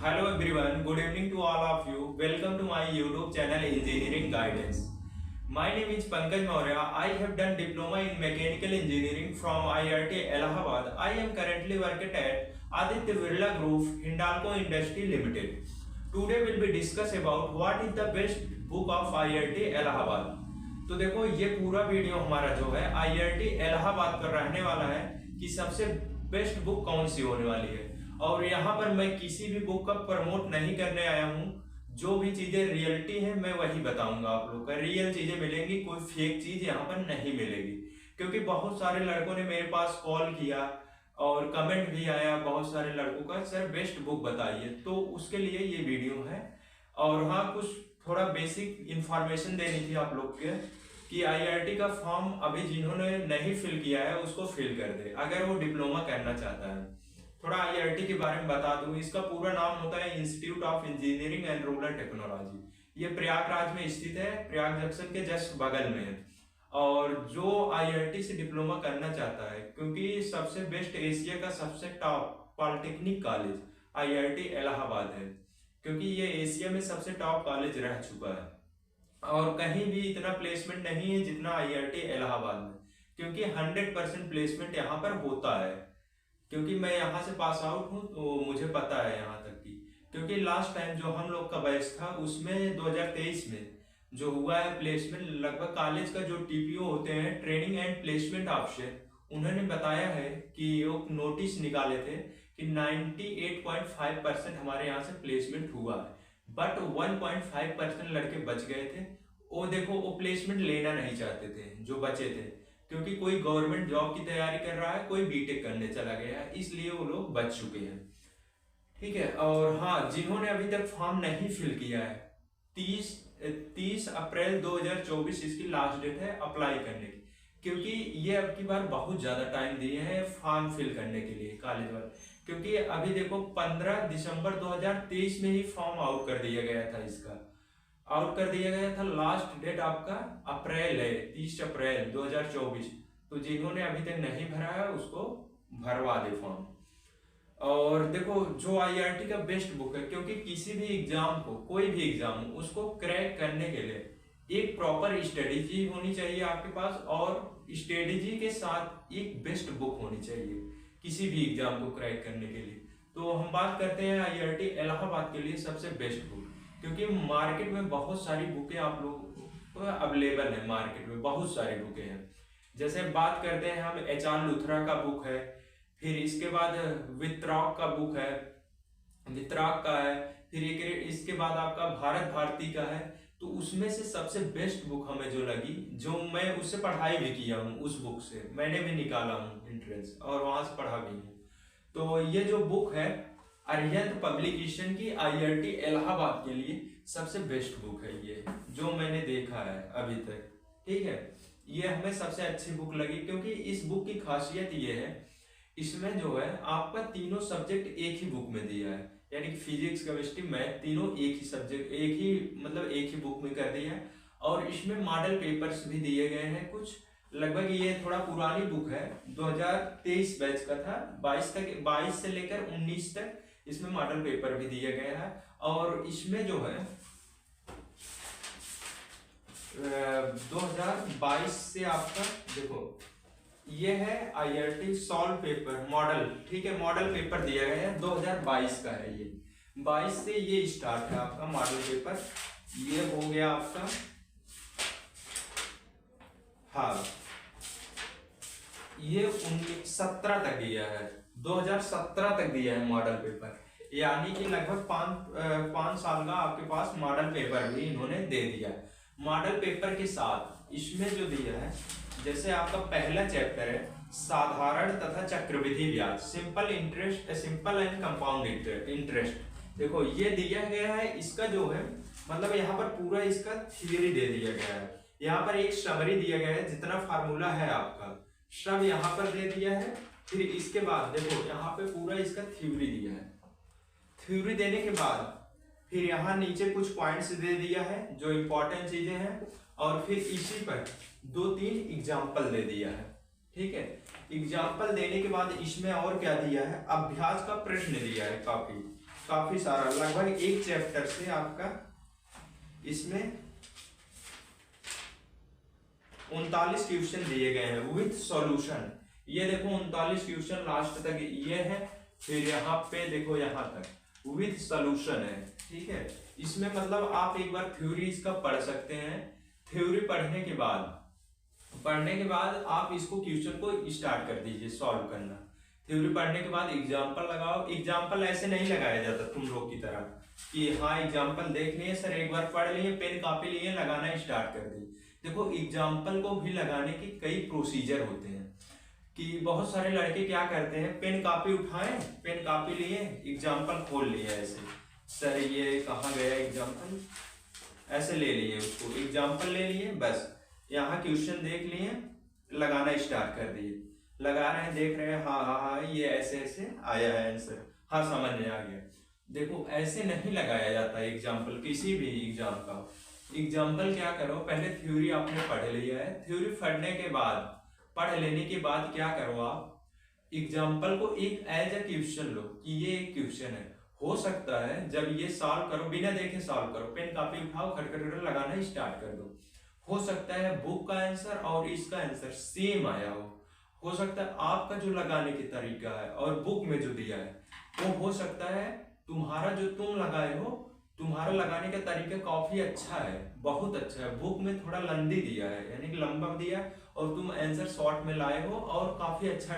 Hello everyone, good evening to all of you. Welcome to my YouTube channel Engineering Guidance. My name is Pankaj Maurya. I have done diploma in mechanical engineering from IIT Allahabad. I am currently working at Aditya Birla Group, Hindalco Industry Limited. Today we'll be discuss about what is the best book of IIT Allahabad. तो देखो ये पूरा video हमारा जो है IIT Allahabad पर रहने वाला है कि सबसे बेस्ट बुक कौन सी होने वाली है। और यहाँ पर मैं किसी भी बुक का प्रमोट नहीं करने आया हूँ। जो भी चीजें रियलिटी है मैं वही बताऊंगा आप लोग का। रियल चीजें मिलेंगी, कोई फेक चीज यहाँ पर नहीं मिलेगी। क्योंकि बहुत सारे लड़कों ने मेरे पास कॉल किया और कमेंट भी आया बहुत सारे लड़कों का, सर बेस्ट बुक बताइए। तो उसके लिए ये वीडियो है। और हाँ, कुछ थोड़ा बेसिक इंफॉर्मेशन देनी थी आप लोग के कि आईआईटी का फॉर्म अभी जिन्होंने नहीं फिल किया है उसको फिल कर दे, अगर वो डिप्लोमा करना चाहता है। थोड़ा आईआईटी के बारे में बता दूं, इसका पूरा नाम होता है institute of engineering and rural technology. ये प्रयागराज में स्थित है, प्रयाग जंक्शन के जस्ट बगल में है। और जो आईआईटी से डिप्लोमा करना चाहता है, क्योंकि सबसे बेस्ट एशिया का सबसे top polytechnic college IIT Allahabad है, क्योंकि ये एशिया में सबसे टॉप कॉलेज रह चुका है। और कहीं भी इतना प्लेसमेंट नहीं है जितना आईआईटी इलाहाबाद में, क्योंकि 100% प्लेसमेंट यहाँ पर होता है। क्योंकि मैं यहाँ से पास आउट हूँ तो मुझे पता है यहाँ तक की। क्योंकि लास्ट टाइम जो हम लोग का बैच था उसमें 2023 में जो हुआ है प्लेसमेंट, लगभग कॉलेज का जो टीपीओ होते हैं, ट्रेनिंग एंड प्लेसमेंट ऑफिसर, उन्होंने बताया है कि वो नोटिस निकाले थे कि 98.5% हमारे यहाँ से प्लेसमेंट हुआ है, बट 1.5% लड़के बच गए थे। वो देखो, वो प्लेसमेंट लेना नहीं चाहते थे जो बचे थे, क्योंकि कोई गवर्नमेंट जॉब की तैयारी कर रहा है, कोई बीटेक करने चला गया है, इसलिए वो लोग बच चुके हैं। ठीक है। और हाँ, जिन्होंने अभी तक फॉर्म नहीं फिल किया है, 30 अप्रैल 2024 इसकी लास्ट डेट है अप्लाई करने की। क्योंकि ये अब की बार बहुत ज्यादा टाइम दिए हैं फॉर्म फिल करने के लिए कॉलेज वाले। क्योंकि अभी देखो 15 दिसंबर 2023 में ही फॉर्म आउट कर दिया गया था, इसका आउट कर दिया गया था। लास्ट डेट आपका अप्रैल है, 30 अप्रैल 2024। तो जिन्होंने अभी तक नहीं भरा है उसको भरवा दे फॉर्म। और देखो, जो आईआईटी का बेस्ट बुक है, क्योंकि किसी भी एग्जाम को, कोई भी एग्जाम हो, उसको क्रैक करने के लिए एक प्रॉपर स्ट्रेटेजी होनी चाहिए आपके पास, और स्ट्रेटेजी के साथ एक बेस्ट बुक होनी चाहिए किसी भी एग्जाम को क्रैक करने के लिए। तो हम बात करते हैं आईआईटी इलाहाबाद के लिए सबसे बेस्ट बुक। क्योंकि मार्केट में बहुत सारी बुकें आप लोग को अवेलेबल है, मार्केट में बहुत सारी बुकें हैं। जैसे बात करते हैं हम, एचआर लुथरा का बुक है, फिर इसके बाद वित्राक का बुक है, वित्राक का है, फिर इसके बाद आपका भारत भारती का है। तो उसमें से सबसे बेस्ट बुक हमें जो लगी, जो मैं उससे पढ़ाई भी किया हूँ, उस बुक से मैंने भी निकाला हूँ एंट्रेंस और वहां से पढ़ा भी हूँ। तो ये जो बुक है अरिहंत पब्लिकेशन की आईआईटी इलाहाबाद के लिए सबसे बेस्ट बुक है ये, जो मैंने देखा है अभी तक। ठीक है, ये हमें सबसे अच्छी बुक लगी। क्योंकि इस बुक की खासियत ये है, इसमें जो है आपका तीनों सब्जेक्ट एक ही बुक में दिया है, यानी कि फिजिक्स केमिस्ट्री मैथ तीनों एक ही सब्जेक्ट, एक ही बुक में कर दिया है। और इसमें मॉडल पेपर्स भी दिए गए हैं कुछ। लगभग ये थोड़ा पुरानी बुक है, 2023 बैच का था, 22 से लेकर 19 तक इसमें मॉडल पेपर भी दिया गया है। और इसमें जो है 2022 से आपका देखो, ये है आईआईटी सॉल्व पेपर मॉडल। ठीक है, मॉडल पेपर दिया गया है 2022 का है ये। 22 से ये स्टार्ट है आपका मॉडल पेपर। ये हो गया आपका, हाँ, ये 17 तक दिया है, 2017 तक दिया है मॉडल पेपर। यानी कि लगभग 5 साल का आपके पास मॉडल पेपर भी इन्होंने दे दिया है। मॉडल पेपर के साथ इसमें जो दिया है, जैसे आपका पहला चैप्टर है साधारण तथा चक्रवृद्धि ब्याज, simple interest, simple and compound interest. देखो ये दिया गया है, इसका जो है मतलब यहाँ पर पूरा इसका थ्योरी दे दिया गया है। यहाँ पर एक समरी दिया गया है, जितना फार्मूला है आपका सब यहाँ पर दे दिया है। फिर इसके बाद देखो यहाँ पे पूरा इसका थ्योरी दिया है। थ्योरी देने के बाद फिर यहाँ नीचे कुछ पॉइंट्स दे दिया है जो इंपॉर्टेंट चीजें हैं, और फिर इसी पर 2-3 एग्जाम्पल दे दिया है। ठीक है, एग्जाम्पल देने के बाद इसमें और क्या दिया है, अभ्यास का प्रश्न दिया है काफी। काफी सारा, लगभग एक चैप्टर से आपका इसमें 39 क्वेश्चन दिए गए हैं विथ सॉल्यूशन। ये देखो 39 क्वेश्चन लास्ट तक ये है, फिर यहाँ पे देखो यहाँ तक विथ सॉल्यूशन है। ठीक है, इसमें मतलब आप एक बार थ्योरी इसका पढ़ सकते हैं। थ्योरी पढ़ने के बाद आप इसको क्वेश्चन को स्टार्ट कर दीजिए सॉल्व करना। थ्योरी पढ़ने के बाद एग्जाम्पल लगाओ। एग्जाम्पल ऐसे नहीं लगाया जाता तुम लोग की तरह कि हाँ एग्जाम्पल देख लिए सर, एक बार पढ़ लिए, पेन कॉपी लिए, लगाना स्टार्ट कर दिए। देखो एग्जाम्पल को भी लगाने के कई प्रोसीजर होते हैं कि बहुत सारे लड़के क्या करते हैं, पेन कॉपी उठाए, पेन कॉपी लिए, एग्जाम्पल खोल लिए ऐसे, सर ये कहाँ गया एग्जाम्पल, ऐसे ले लिए, उसको एग्जाम्पल ले लिए, बस यहाँ क्वेश्चन देख लिए, लगाना स्टार्ट कर दिए, लगा रहे हैं, देख रहे हैं, हाँ हाँ हाँ ये ऐसे ऐसे आया है आंसर, हाँ समझ में आ गया। देखो ऐसे नहीं लगाया जाता एग्जाम्पल किसी भी एग्जाम का। एग्जाम्पल क्या करो, पहले थ्योरी आपने पढ़ लिया है, थ्योरी पढ़ लेने के बाद क्या करो, आप एग्जाम्पल को एक एज ए क्वेश्चन लो कि ये एक क्वेश्चन है। हो सकता है जब ये सॉल्व करो, बिना देखे सॉल्व करो, पेन कॉपी उठाओ, खटखट लगाना स्टार्ट कर दो। हो सकता है बुक का आंसर और इसका आंसर सेम आया हो सकता है आपका जो लगाने की तरीका है और बुक में जो दिया है वो हो सकता है तुम्हारा जो तुम लगाए हो, तुम्हारा लगाने का तरीका काफी अच्छा है, बहुत अच्छा है। बुक में थोड़ा लंबी दिया है, यानी कि लंबा दिया है, और तुम आंसर शॉर्ट में लाए हो और काफी अच्छा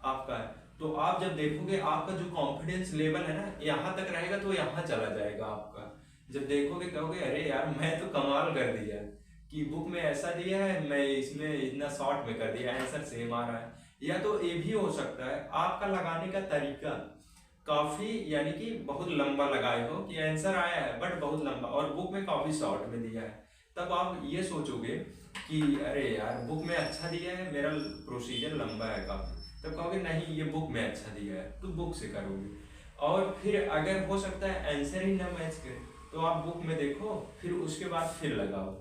आपका है। तो आप जब देखोगे आपका जो कॉन्फिडेंस लेवल है ना, यहाँ तक रहेगा तो यहाँ चला जाएगा आपका। जब देखोगे कहोगे अरे यार मैं तो कमाल कर दिया कि बुक में ऐसा दिया है, मैं इसमें इतना शॉर्ट में कर दिया, आंसर सेम आ रहा है। या तो ये भी हो सकता है आपका लगाने का तरीका काफी, यानी कि बहुत लंबा लगाए हो कि आंसर आया है बट बहुत लंबा, और बुक में काफी शॉर्ट में दिया है। तब आप ये सोचोगे कि अरे यार बुक में अच्छा दिया है, मेरा प्रोसीजर लंबा है काफी, तब कहोगे नहीं ये बुक में अच्छा दिया है, तो बुक से करोगे। और फिर अगर हो सकता है आंसर ही ना मैच करे तो आप बुक में देखो, फिर उसके बाद फिर लगाओ,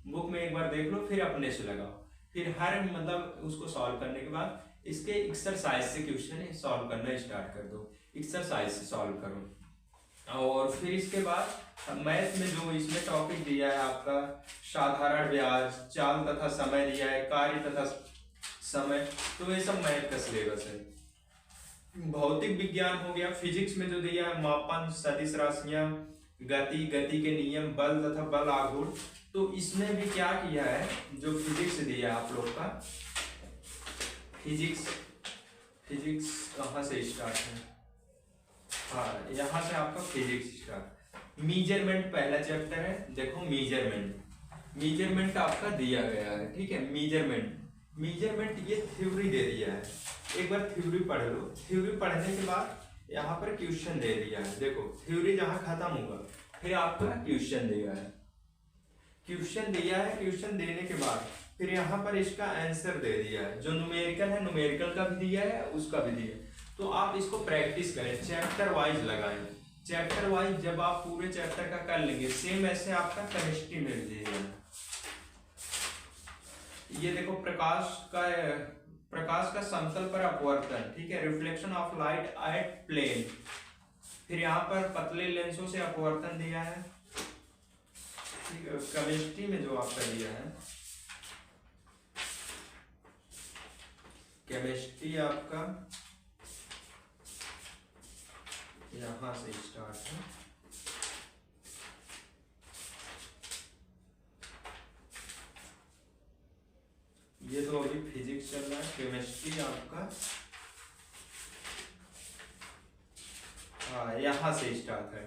बुक में एक बार देख लो फिर अपने से लगाओ, फिर हर मतलब उसको सॉल्व करने के बाद इसके एक्सरसाइज से क्वेश्चन सॉल्व करना स्टार्ट कर दो, एक्सरसाइज से सॉल्व करो। और फिर इसके बाद मैथ में जो इसमें टॉपिक दिया है आपका, साधारण ब्याज, चाल तथा समय दिया है, कार्य तथा समय, तो ये सब मैथ का सिलेबस है। भौतिक विज्ञान हो गया, फिजिक्स में जो दिया है मापन, सदिश राशियां, गति के नियम, बल तथा बल आघूर्ण, तो इसमें भी क्या किया है, जो फिजिक्स दिया है आप लोग का, फिजिक्स कहाँ से स्टार्ट है, हाँ यहाँ से आपका फिजिक्स स्टार्ट। मेजरमेंट पहला चैप्टर है, देखो मेजरमेंट आपका दिया गया है, ठीक है। मेजरमेंट ये थ्योरी दे दिया है, एक बार थ्योरी पढ़ लो। थ्योरी पढ़ने के बाद यहाँ पर क्वेश्चन दे दिया है, देखो थ्योरी जहाँ खत्म होगा फिर आपका क्वेश्चन दिया है, क्वेश्चन देने के बाद फिर यहाँ पर इसका आंसर दे दिया है, जो न्यूमेरिकल है, न्यूमेरिकल का भी दिया है, उसका भी दिया है। तो आप इसको प्रैक्टिस करें, चैप्टर वाइज लगाएं, चैप्टर वाइज जब आप पूरे चैप्टर का कर लेंगे, सेम ऐसे आपका केमिस्ट्री में भी दिया है। ये देखो प्रकाश का समतल पर अपवर्तन, ठीक है, reflection of light at plane, फिर यहाँ पर पतले लेंसों से अपवर्तन दिया है, ठीक है। केमिस्ट्री में जो आपका दिया है, केमिस्ट्री आपका यहां से स्टार्ट है, ये तो अभी फिजिक्स चल रहा है। केमिस्ट्री आपका हाँ यहां से स्टार्ट है,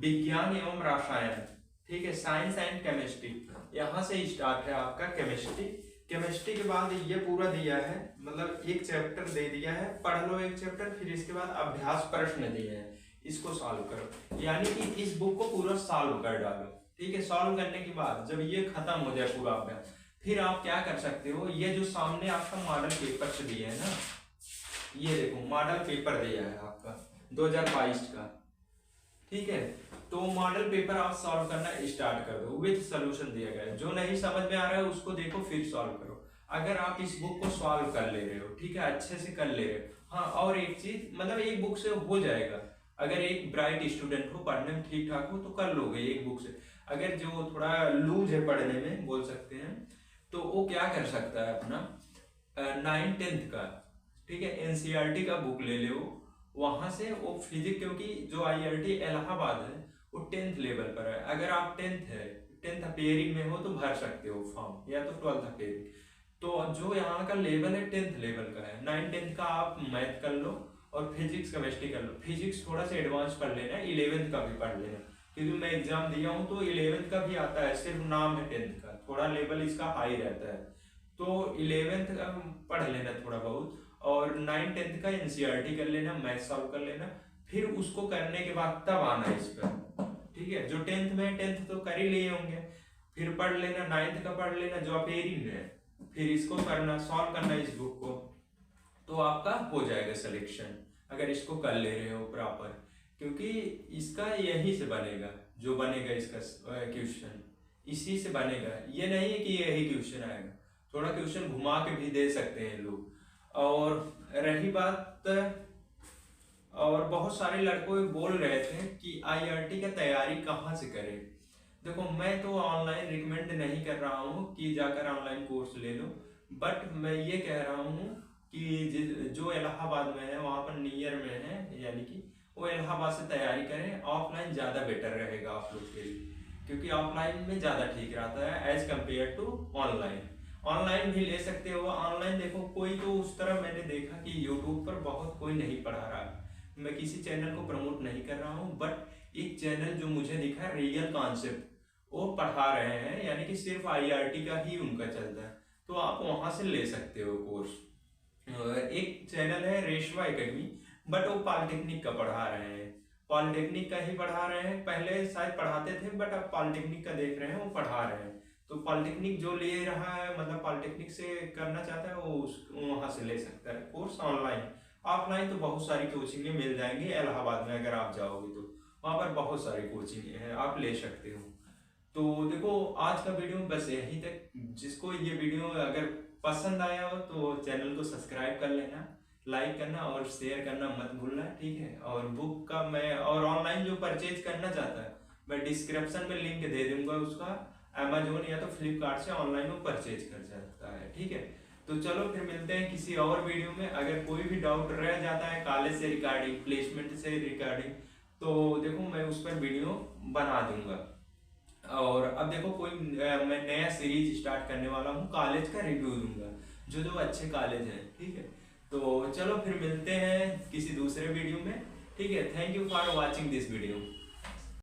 विज्ञान एवं रसायन, ठीक है, साइंस एंड केमिस्ट्री, यहां से स्टार्ट है आपका केमिस्ट्री। केमिस्ट्री के बाद ये पूरा दिया है, मतलब एक चैप्टर दे दिया है, पढ़ लो एक चैप्टर, फिर इसके बाद अभ्यास प्रश्न दिए हैं, इसको सॉल्व करो, यानी कि इस बुक को पूरा सॉल्व कर डालो, ठीक है। सॉल्व करने के बाद जब ये खत्म हो जाए पूरा अभ्यास, फिर आप क्या कर सकते हो, ये जो सामने आपका मॉडल पेपर से दिया है ना, ये देखो मॉडल पेपर दिया है आपका 2022 का, ठीक है। तो मॉडल पेपर आप सॉल्व करना स्टार्ट कर दो, विद सॉल्यूशन दिया गया है। जो नहीं समझ में आ रहा है उसको देखो फिर सॉल्व करो। अगर आप इस बुक को सॉल्व कर ले रहे हो, ठीक है, अच्छे से कर ले रहे हो, हाँ और एक चीज मतलब एक बुक से हो जाएगा, अगर एक ब्राइट स्टूडेंट हो, पढ़ने में ठीक ठाक हो, तो कर लोगे एक बुक से। अगर जो थोड़ा लूज है पढ़ने में बोल सकते हैं, तो वो क्या कर सकता है अपना 9th-10th का, ठीक है, एनसीईआरटी का बुक ले ले वहां से वो फिजिक्स, क्योंकि जो आईआईटी इलाहाबाद है वो 10th लेवल पर है। अगर आप 10th अपेयरिंग में हो तो भर सकते हो फॉर्म, या तो 12th अपेयरिंग। तो जो यहाँ का लेवल है 10th लेवल का है। 9th-10th का आप मैथ कर लो और फिजिक्स केमिस्ट्री कर लो। फिजिक्स थोड़ा सा एडवांस पढ़ लेना, 11th का भी पढ़ लेना, क्योंकि मैं एग्जाम दिया हूँ तो 11th का भी आता है, सिर्फ नाम है 10th का, थोड़ा लेवल इसका हाई रहता है। तो 11th का पढ़ लेना थोड़ा बहुत, और 9th-10th का एनसीईआरटी कर लेना, मैथ सॉल्व कर लेना। फिर उसको करने के बाद तब आना इस पर, ठीक है। जो 10th में 10th तो कर ही लिए होंगे, फिर पढ़ लेना 9th का, पढ़ लेना जो अपेयरिंग में है, फिर इसको करना, सॉल्व करना इस बुक को, तो आपका हो जाएगा सिलेक्शन, अगर इसको कर ले रहे हो प्रॉपर। क्योंकि इसका यही से बनेगा, जो बनेगा इसका क्वेश्चन इसी से बनेगा। ये नहीं है कि यही क्वेश्चन आएगा, थोड़ा क्वेश्चन घुमा के भी दे सकते हैं लोग। और रही बात, और बहुत सारे लड़कों बोल रहे थे कि आईआरटी का तैयारी कहाँ से करें। देखो, मैं तो ऑनलाइन रिकमेंड नहीं कर रहा हूँ कि जाकर ऑनलाइन कोर्स ले लो, बट मैं ये कह रहा हूँ कि जो इलाहाबाद में है वहाँ पर नियर में है, यानी कि वो इलाहाबाद से तैयारी करें। ऑफलाइन ज़्यादा बेटर रहेगा आप लोग के लिए, क्योंकि ऑफलाइन में ज़्यादा ठीक रहता है as compare to online. Online भी ले सकते हो। ऑनलाइन देखो, कोई तो उस तरह मैंने देखा कि यूट्यूब पर बहुत कोई नहीं पढ़ा रहा है। मैं किसी चैनल को प्रमोट नहीं कर रहा हूँ, बट एक चैनल जो मुझे दिखा, रियल कॉन्सेप्ट, वो पढ़ा रहे हैं, यानी कि सिर्फ आईआरटी का ही उनका चलता है, तो आप वहां से ले सकते हो कोर्स। एक चैनल है रेशवा एकेडमी, बट वो पॉलिटेक्निक का पढ़ा रहे हैं, पॉलिटेक्निक का ही पढ़ा रहे हैं। पहले शायद पढ़ाते थे, बट अब पॉलिटेक्निक का देख रहे हैं, वो पढ़ा रहे हैं। तो पॉलिटेक्निक जो ले रहा है, मतलब पॉलिटेक्निक से करना चाहता है, वो वहां से ले सकता है कोर्स ऑनलाइन। ऑफलाइन तो बहुत सारी कोचिंगें मिल जाएंगी इलाहाबाद में, अगर आप जाओगे तो वहाँ पर बहुत सारी कोचिंग हैं, आप ले सकते हो। तो देखो, आज का वीडियो बस यही तक। जिसको ये वीडियो अगर पसंद आया हो तो चैनल को सब्सक्राइब कर लेना, लाइक करना और शेयर करना मत भूलना, ठीक है। और बुक का मैं, और ऑनलाइन जो परचेज करना चाहता है, मैं डिस्क्रिप्शन में लिंक दे दूंगा उसका, अमेजोन या तो फ्लिपकार्ट से ऑनलाइन वो परचेज कर सकता है, ठीक है। तो चलो फिर मिलते हैं किसी और वीडियो में। अगर कोई भी डाउट रह जाता है कॉलेज से रिगार्डिंग, प्लेसमेंट से रिगार्डिंग, तो देखो मैं उस पर वीडियो बना दूंगा। और अब देखो, मैं नया सीरीज स्टार्ट करने वाला हूँ, कॉलेज का रिव्यू दूंगा, जो जो अच्छे कॉलेज हैं, ठीक है। तो चलो फिर मिलते हैं किसी दूसरे वीडियो में, ठीक है। Thank you for watching this video.